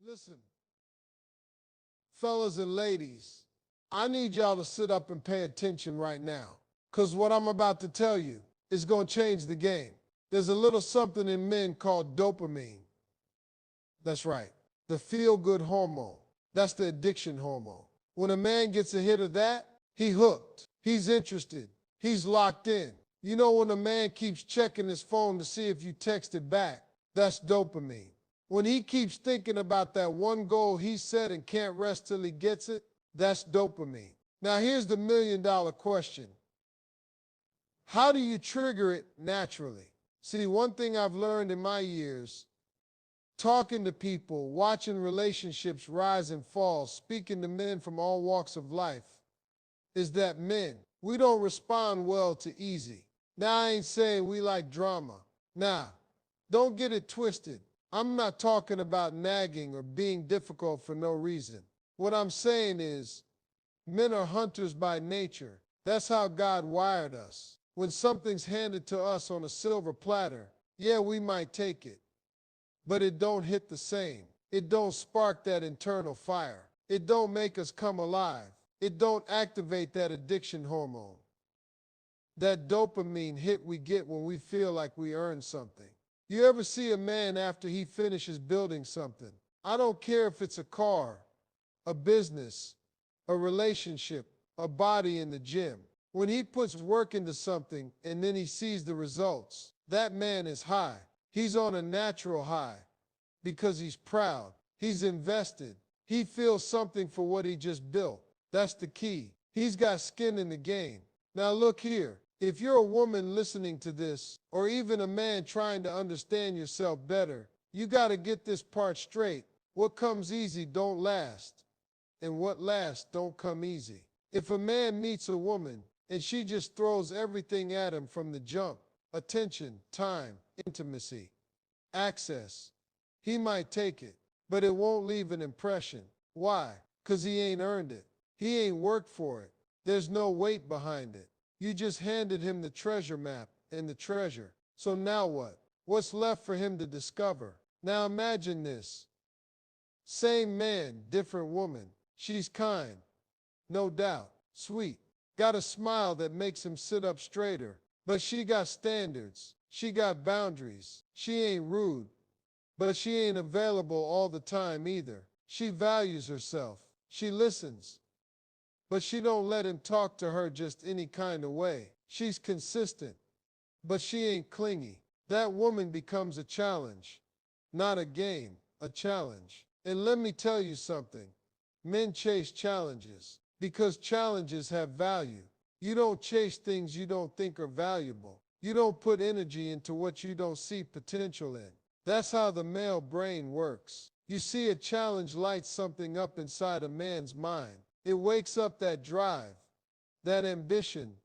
Listen, fellas and ladies, I need y'all to sit up and pay attention right now. Because what I'm about to tell you is going to change the game. There's a little something in men called dopamine. That's right, the feel-good hormone. That's the addiction hormone. When a man gets a hit of that, he hooked. He's interested. He's locked in. You know when a man keeps checking his phone to see if you texted back, that's dopamine. When he keeps thinking about that one goal he set and can't rest till he gets it, that's dopamine. Now here's the million-dollar question. How do you trigger it naturally? See, one thing I've learned in my years, talking to people, watching relationships rise and fall, speaking to men from all walks of life, is that men, we don't respond well to easy. Now I ain't saying we like drama. Nah, don't get it twisted. I'm not talking about nagging or being difficult for no reason. What I'm saying is, men are hunters by nature. That's how God wired us. When something's handed to us on a silver platter, yeah, we might take it. But it don't hit the same. It don't spark that internal fire. It don't make us come alive. It don't activate that addiction hormone. That dopamine hit we get when we feel like we earned something. You ever see a man after he finishes building something? I don't care if it's a car, a business, a relationship, a body in the gym. When he puts work into something and then he sees the results, that man is high. He's on a natural high because he's proud. He's invested. He feels something for what he just built. That's the key. He's got skin in the game. Now look here. If you're a woman listening to this, or even a man trying to understand yourself better, you got to get this part straight. What comes easy don't last, and what lasts don't come easy. If a man meets a woman and she just throws everything at him from the jump, attention, time, intimacy, access, he might take it, but it won't leave an impression. Why? 'Cause he ain't earned it. He ain't worked for it. There's no weight behind it. You just handed him the treasure map and the treasure. So now what? What's left for him to discover? Now imagine this. Same man, different woman. She's kind, no doubt, sweet, got a smile that makes him sit up straighter. But she got standards. She got boundaries. She ain't rude, but she ain't available all the time either. She values herself. She listens. But she don't let him talk to her just any kind of way. She's consistent, but she ain't clingy. That woman becomes a challenge. Not a game, a challenge. And let me tell you something. Men chase challenges because challenges have value. You don't chase things you don't think are valuable. You don't put energy into what you don't see potential in. That's how the male brain works. You see, a challenge lights something up inside a man's mind. It wakes up that drive, that ambition,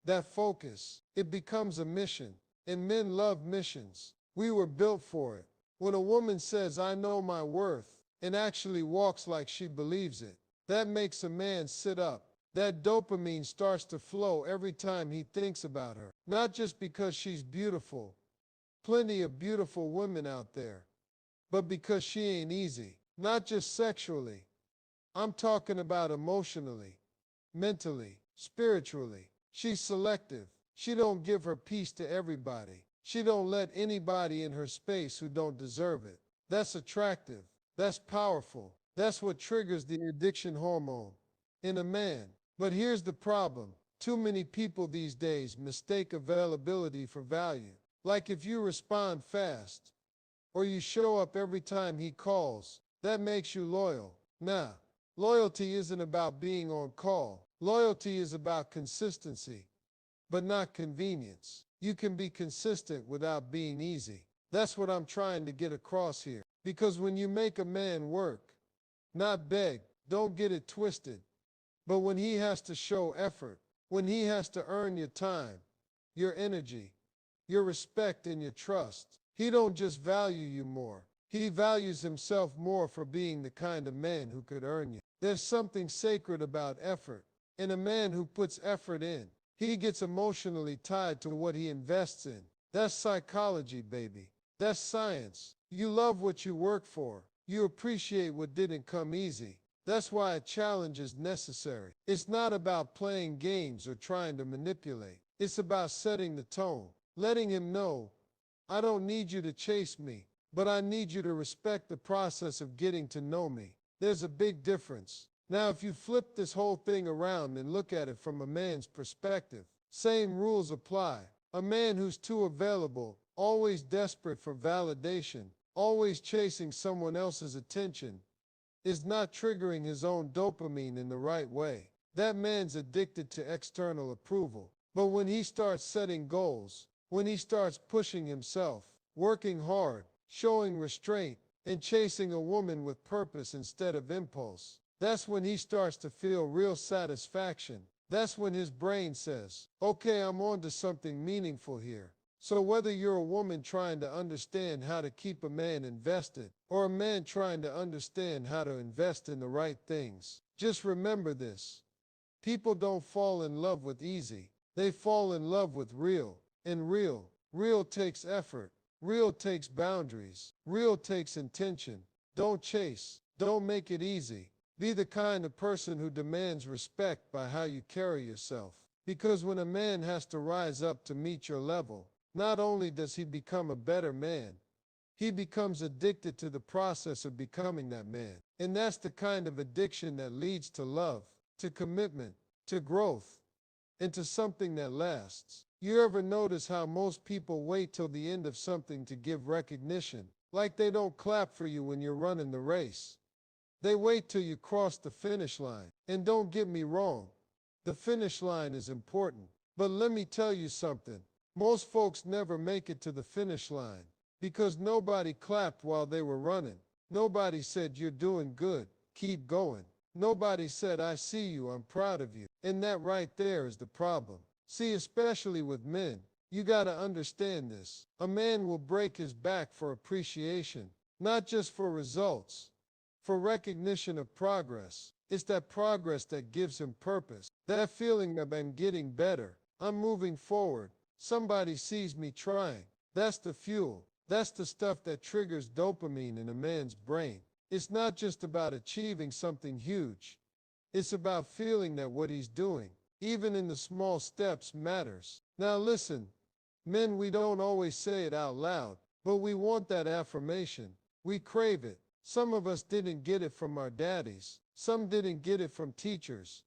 that focus. It becomes a mission, and men love missions. We were built for it. When a woman says, "I know my worth," and actually walks like she believes it, that makes a man sit up. That dopamine starts to flow every time he thinks about her. Not just because she's beautiful, plenty of beautiful women out there, but because she ain't easy. Not just sexually. I'm talking about emotionally, mentally, spiritually. She's selective. She don't give her piece to everybody. She don't let anybody in her space who don't deserve it. That's attractive. That's powerful. That's what triggers the addiction hormone in a man. But here's the problem. Too many people these days mistake availability for value. Like if you respond fast, or you show up every time he calls, that makes you loyal. Nah. Loyalty isn't about being on call. Loyalty is about consistency, but not convenience. You can be consistent without being easy. That's what I'm trying to get across here. Because when you make a man work, not beg, don't get it twisted, but when he has to show effort, when he has to earn your time, your energy, your respect and your trust, he don't just value you more. He values himself more for being the kind of man who could earn you. There's something sacred about effort. And a man who puts effort in, he gets emotionally tied to what he invests in. That's psychology, baby. That's science. You love what you work for. You appreciate what didn't come easy. That's why a challenge is necessary. It's not about playing games or trying to manipulate. It's about setting the tone, letting him know, I don't need you to chase me, but I need you to respect the process of getting to know me. There's a big difference. Now, if you flip this whole thing around and look at it from a man's perspective, same rules apply. A man who's too available, always desperate for validation, always chasing someone else's attention, is not triggering his own dopamine in the right way. That man's addicted to external approval. But when he starts setting goals, when he starts pushing himself, working hard, showing restraint, and chasing a woman with purpose instead of impulse, that's when he starts to feel real satisfaction. That's when his brain says, okay, I'm on to something meaningful here. So whether you're a woman trying to understand how to keep a man invested, or a man trying to understand how to invest in the right things, just remember this. People don't fall in love with easy. They fall in love with real. And real takes effort. Real takes boundaries. Real takes intention. Don't chase. Don't make it easy. Be the kind of person who demands respect by how you carry yourself. Because when a man has to rise up to meet your level, not only does he become a better man, he becomes addicted to the process of becoming that man. And that's the kind of addiction that leads to love, to commitment, to growth, and to something that lasts. You ever notice how most people wait till the end of something to give recognition? Like they don't clap for you when you're running the race. They wait till you cross the finish line. And don't get me wrong, the finish line is important. But let me tell you something. Most folks never make it to the finish line because nobody clapped while they were running. Nobody said, you're doing good, keep going. Nobody said, I see you, I'm proud of you. And that right there is the problem. See, especially with men, you gotta understand this. A man will break his back for appreciation, not just for results, for recognition of progress. It's that progress that gives him purpose. That feeling of I'm getting better, I'm moving forward, somebody sees me trying. That's the fuel. That's the stuff that triggers dopamine in a man's brain. It's not just about achieving something huge. It's about feeling that what he's doing, even in the small steps, matters. Now listen, men, we don't always say it out loud, but we want that affirmation. We crave it. Some of us didn't get it from our daddies. Some didn't get it from teachers.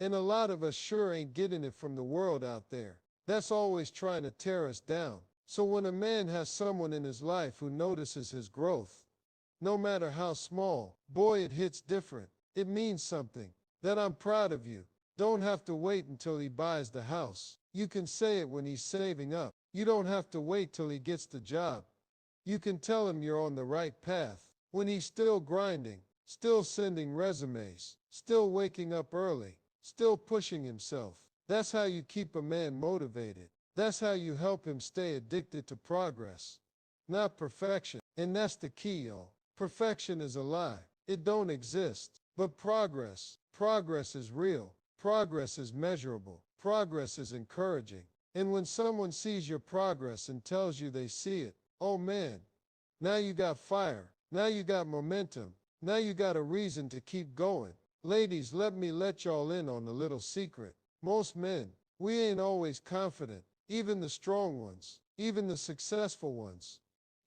And a lot of us sure ain't getting it from the world out there. That's always trying to tear us down. So when a man has someone in his life who notices his growth, no matter how small, boy, it hits different. It means something. That I'm proud of you. Don't have to wait until he buys the house. You can say it when he's saving up. You don't have to wait till he gets the job. You can tell him you're on the right path. When he's still grinding, still sending resumes, still waking up early, still pushing himself. That's how you keep a man motivated. That's how you help him stay addicted to progress, not perfection. And that's the key, y'all. Perfection is a lie. It don't exist. But progress is real. Progress is measurable. Progress is encouraging. And when someone sees your progress and tells you they see it, oh man, now you got fire. Now you got momentum. Now you got a reason to keep going. Ladies, let me let y'all in on a little secret. Most men, we ain't always confident. Even the strong ones, even the successful ones,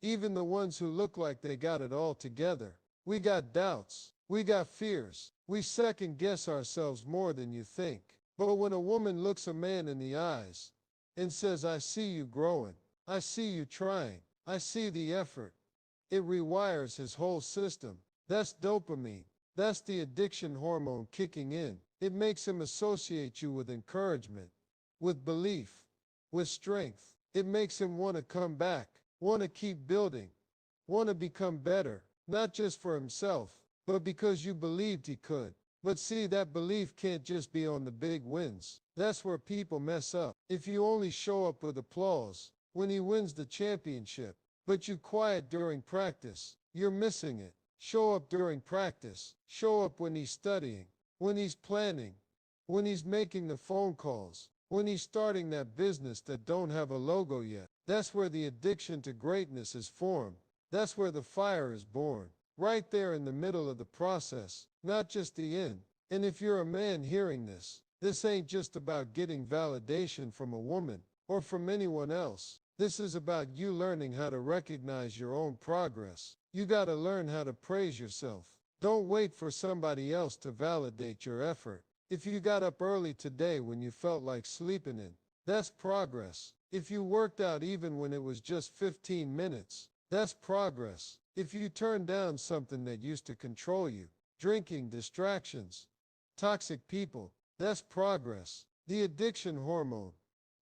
even the ones who look like they got it all together. We got doubts. We got fears. We second guess ourselves more than you think. But when a woman looks a man in the eyes and says, I see you growing, I see you trying, I see the effort, it rewires his whole system. That's dopamine. That's the addiction hormone kicking in. It makes him associate you with encouragement, with belief, with strength. It makes him want to come back, want to keep building, want to become better, not just for himself, but because you believed he could. But see, that belief can't just be on the big wins. That's where people mess up. If you only show up with applause when he wins the championship, but you quiet during practice, you're missing it. Show up during practice. Show up when he's studying, when he's planning, when he's making the phone calls, when he's starting that business that don't have a logo yet. That's where the addiction to greatness is formed. That's where the fire is born. right there in the middle of the process, not just the end. And if you're a man hearing this ain't just about getting validation from a woman or from anyone else. This is about you learning how to recognize your own progress. You gotta learn how to praise yourself. Don't wait for somebody else to validate your effort. If you got up early today when you felt like sleeping in, that's progress. If you worked out even when it was just 15 minutes, that's progress. If you turned down something that used to control you, drinking, distractions, toxic people, that's progress. The addiction hormone,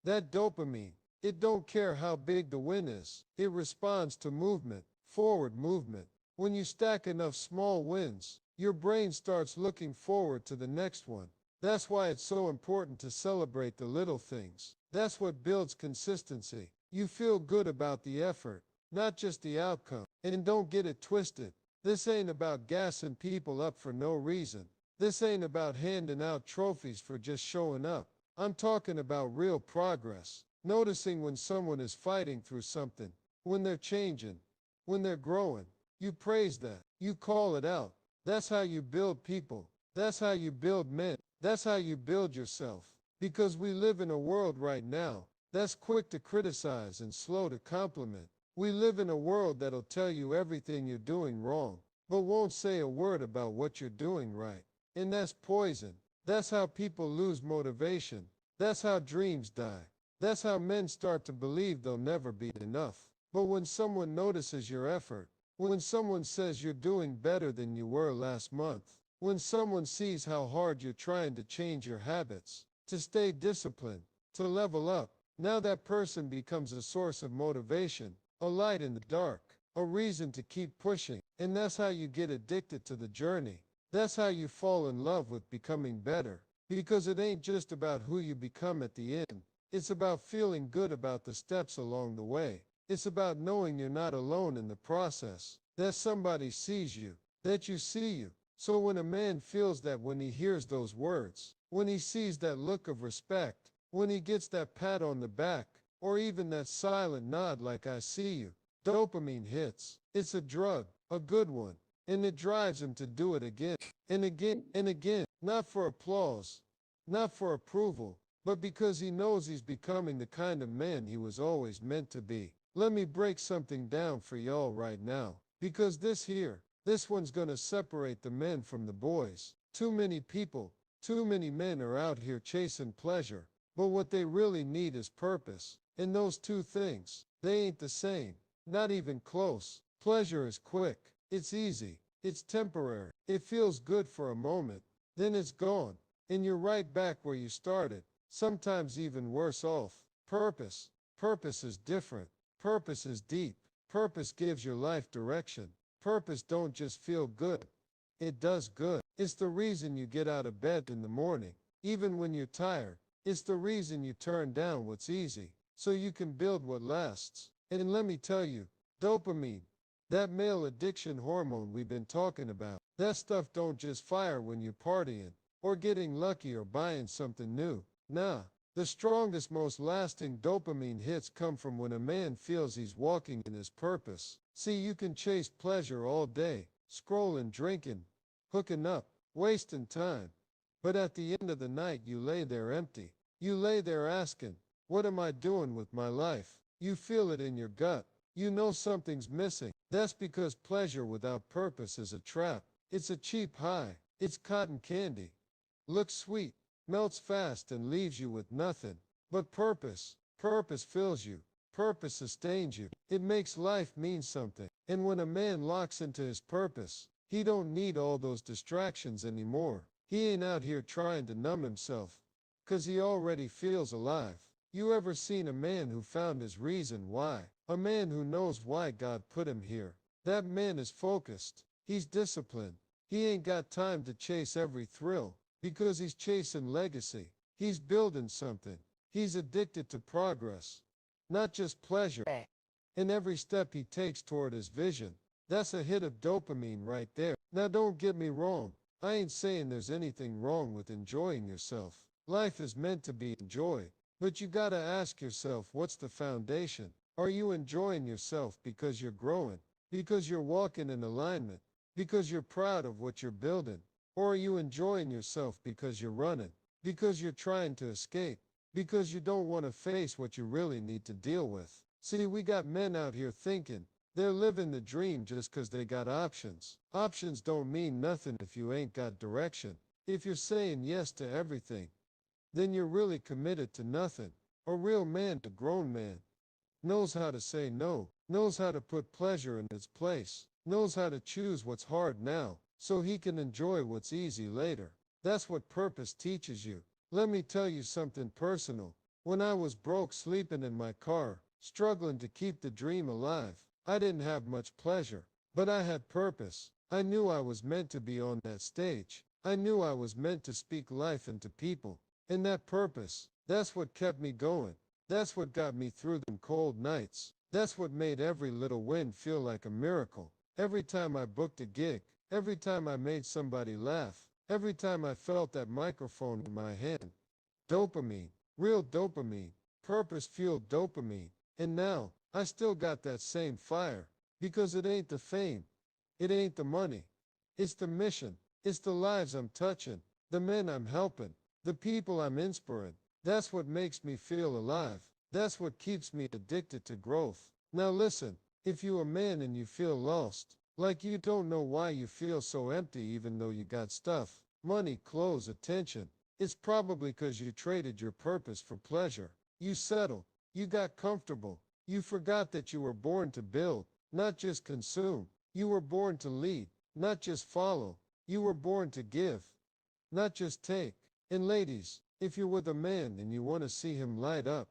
that dopamine, it don't care how big the win is. It responds to movement, forward movement. When you stack enough small wins, your brain starts looking forward to the next one. That's why it's so important to celebrate the little things. That's what builds consistency. You feel good about the effort, not just the outcome. And don't get it twisted. This ain't about gassing people up for no reason. This ain't about handing out trophies for just showing up. I'm talking about real progress. Noticing when someone is fighting through something, when they're changing, when they're growing. You praise that. You call it out. That's how you build people. That's how you build men. That's how you build yourself. Because we live in a world right now that's quick to criticize and slow to compliment. We live in a world that'll tell you everything you're doing wrong, but won't say a word about what you're doing right. And that's poison. That's how people lose motivation. That's how dreams die. That's how men start to believe they'll never be enough. But when someone notices your effort, when someone says you're doing better than you were last month, when someone sees how hard you're trying to change your habits, to stay disciplined, to level up, now that person becomes a source of motivation, a light in the dark, a reason to keep pushing. And that's how you get addicted to the journey. That's how you fall in love with becoming better. Because it ain't just about who you become at the end. It's about feeling good about the steps along the way. It's about knowing you're not alone in the process, that somebody sees you, that you see you. So when a man feels that, when he hears those words, when he sees that look of respect, when he gets that pat on the back, or even that silent nod like "I see you," dopamine hits. It's a drug, a good one, and it drives him to do it again and again and again, not for applause, not for approval, but because he knows he's becoming the kind of man he was always meant to be. Let me break something down for y'all right now, because this one's gonna separate the men from the boys. Too many people, too many men are out here chasing pleasure, but what they really need is purpose. And those two things, they ain't the same, not even close. Pleasure is quick, it's easy, it's temporary, it feels good for a moment, then it's gone, and you're right back where you started, sometimes even worse off. Purpose is different. Purpose is deep. Purpose gives your life direction. Purpose don't just feel good, it does good. It's the reason you get out of bed in the morning, even when you're tired. It's the reason you turn down what's easy, so you can build what lasts. And let me tell you, dopamine, that male addiction hormone we've been talking about, that stuff don't just fire when you're partying, or getting lucky, or buying something new. Nah, the strongest, most lasting dopamine hits come from when a man feels he's walking in his purpose. See, you can chase pleasure all day, scrolling, drinking, hooking up, wasting time. But at the end of the night, you lay there empty. You lay there asking, what am I doing with my life? You feel it in your gut. You know something's missing. That's because pleasure without purpose is a trap. It's a cheap high. It's cotton candy. Looks sweet, melts fast, and leaves you with nothing. But purpose fills you. Purpose sustains you. It makes life mean something. And when a man locks into his purpose, he don't need all those distractions anymore. He ain't out here trying to numb himself, 'cause he already feels alive. You ever seen a man who found his reason why? A man who knows why God put him here. That man is focused. He's disciplined. He ain't got time to chase every thrill, because he's chasing legacy. He's building something. He's addicted to progress, not just pleasure. And every step he takes toward his vision, that's a hit of dopamine right there. Now don't get me wrong. I ain't saying there's anything wrong with enjoying yourself. Life is meant to be enjoyed. But you gotta ask yourself, what's the foundation? Are you enjoying yourself because you're growing? Because you're walking in alignment? Because you're proud of what you're building? Or are you enjoying yourself because you're running? Because you're trying to escape? Because you don't want to face what you really need to deal with? See, we got men out here thinking they're living the dream just 'cause they got options. Options don't mean nothing if you ain't got direction. If you're saying yes to everything, then you're really committed to nothing. A real man, a grown man, knows how to say no, knows how to put pleasure in its place, knows how to choose what's hard now so he can enjoy what's easy later. That's what purpose teaches you. Let me tell you something personal. When I was broke sleeping in my car, struggling to keep the dream alive, I didn't have much pleasure, but I had purpose. I knew I was meant to be on that stage. I knew I was meant to speak life into people. And that purpose, that's what kept me going. That's what got me through them cold nights. That's what made every little win feel like a miracle. Every time I booked a gig, every time I made somebody laugh, every time I felt that microphone in my hand. Dopamine, real dopamine, purpose-fueled dopamine. And now, I still got that same fire. Because it ain't the fame. It ain't the money. It's the mission. It's the lives I'm touching, the men I'm helping, the people I'm inspiring. That's what makes me feel alive. That's what keeps me addicted to growth. Now listen, if you're a man and you feel lost, like you don't know why you feel so empty even though you got stuff, money, clothes, attention, it's probably 'cause you traded your purpose for pleasure. You settled. You got comfortable. You forgot that you were born to build, not just consume. You were born to lead, not just follow. You were born to give, not just take. And ladies, if you're with a man and you want to see him light up,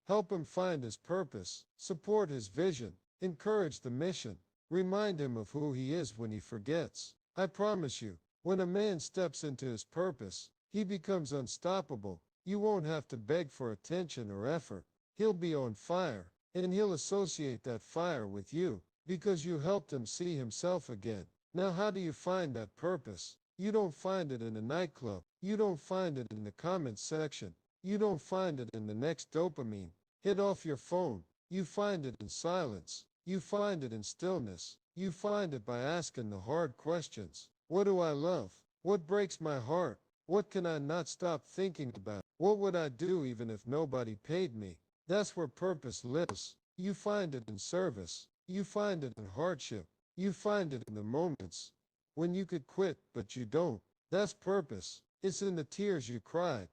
help him find his purpose, support his vision, encourage the mission, remind him of who he is when he forgets. I promise you, when a man steps into his purpose, he becomes unstoppable. You won't have to beg for attention or effort. He'll be on fire, and he'll associate that fire with you because you helped him see himself again. Now, how do you find that purpose? You don't find it in a nightclub. You don't find it in the comments section. You don't find it in the next dopamine hit off your phone. You find it in silence. You find it in stillness. You find it by asking the hard questions. What do I love? What breaks my heart? What can I not stop thinking about? What would I do even if nobody paid me? That's where purpose lives. You find it in service. You find it in hardship. You find it in the moments when you could quit, but you don't. That's purpose. It's in the tears you cried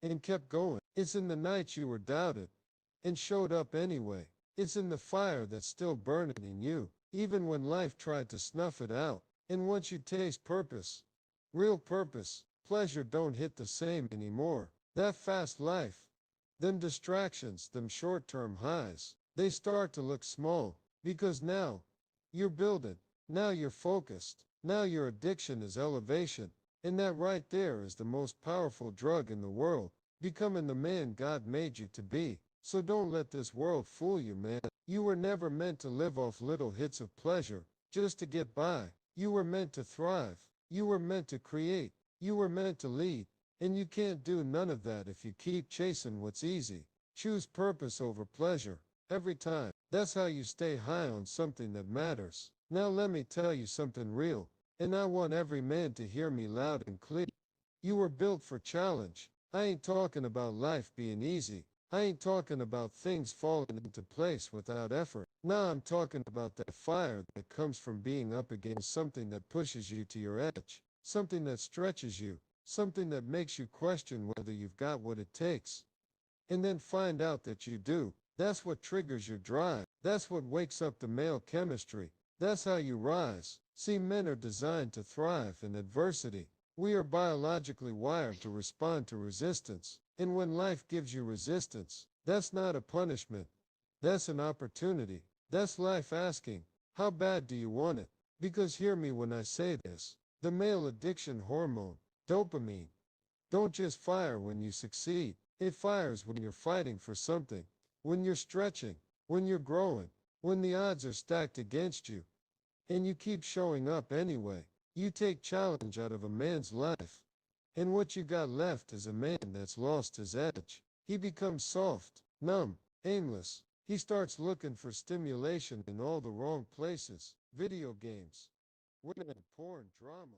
and kept going. It's in the nights you were doubted and showed up anyway. It's in the fire that's still burning in you, even when life tried to snuff it out. And once you taste purpose, real purpose, pleasure don't hit the same anymore. That fast life, them distractions, them short-term highs, they start to look small because now you're building. Now you're focused. Now your addiction is elevation. And that right there is the most powerful drug in the world, becoming the man God made you to be. So don't let this world fool you, man. You were never meant to live off little hits of pleasure just to get by. You were meant to thrive. You were meant to create. You were meant to lead. And you can't do none of that if you keep chasing what's easy. Choose purpose over pleasure every time. That's how you stay high on something that matters. Now let me tell you something real, and I want every man to hear me loud and clear. You were built for challenge. I ain't talking about life being easy. I ain't talking about things falling into place without effort. Now I'm talking about that fire that comes from being up against something that pushes you to your edge, something that stretches you, something that makes you question whether you've got what it takes, and then find out that you do. That's what triggers your drive. That's what wakes up the male chemistry. That's how you rise. See, men are designed to thrive in adversity. We are biologically wired to respond to resistance. And when life gives you resistance, that's not a punishment. That's an opportunity. That's life asking, how bad do you want it? Because hear me when I say this. The male addiction hormone, dopamine, don't just fire when you succeed. It fires when you're fighting for something, when you're stretching, when you're growing, when the odds are stacked against you, and you keep showing up anyway. You take challenge out of a man's life, and what you got left is a man that's lost his edge. He becomes soft, numb, aimless. He starts looking for stimulation in all the wrong places. Video games, Women and porn drama.